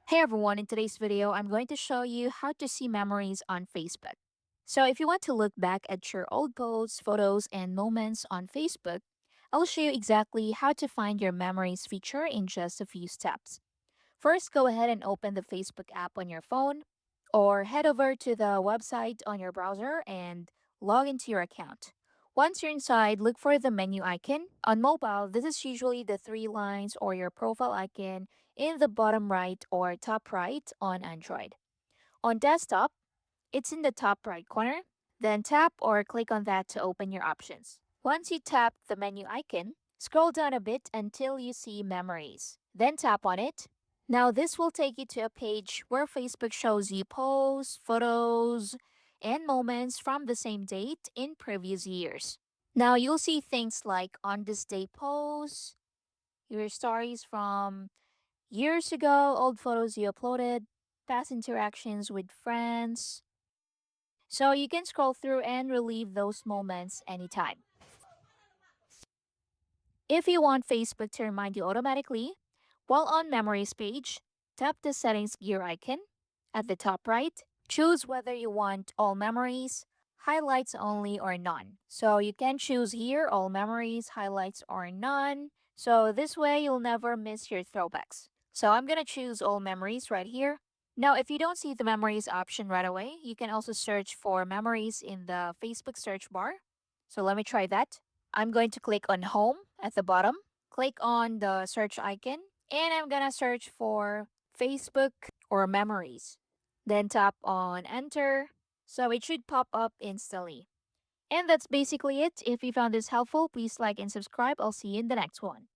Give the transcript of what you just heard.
Hey everyone, in today's video, I'm going to show you how to see memories on Facebook. So, if you want to look back at your old posts, photos, and moments on Facebook, I'll show you exactly how to find your memories feature in just a few steps. First, go ahead and open the Facebook app on your phone, or head over to the website on your browser and log into your account. Once you're inside, look for the menu icon. On mobile, this is usually the three lines or your profile icon in the bottom right or top right on Android. On desktop, it's in the top right corner. Then tap or click on that to open your options. Once you tap the menu icon, scroll down a bit until you see Memories. Then tap on it. Now, this will take you to a page where Facebook shows you posts, photos, and moments from the same date in previous years. Now, you'll see things like on this day posts, your stories from years ago, old photos you uploaded, past interactions with friends. So you can scroll through and relive those moments anytime. If you want Facebook to remind you automatically, while on Memories page, tap the Settings gear icon at the top right. Choose whether you want all memories, highlights only, or none. So you can choose here all memories, highlights, or none. So this way you'll never miss your throwbacks. So I'm gonna choose all memories right here. Now, if you don't see the memories option right away, you can also search for memories in the Facebook search bar. So let me try that. I'm going to click on Home at the bottom, click on the search icon, and I'm gonna search for Facebook or Memories. Then tap on Enter, so it should pop up instantly. And that's basically it. If you found this helpful, please like and subscribe. I'll see you in the next one.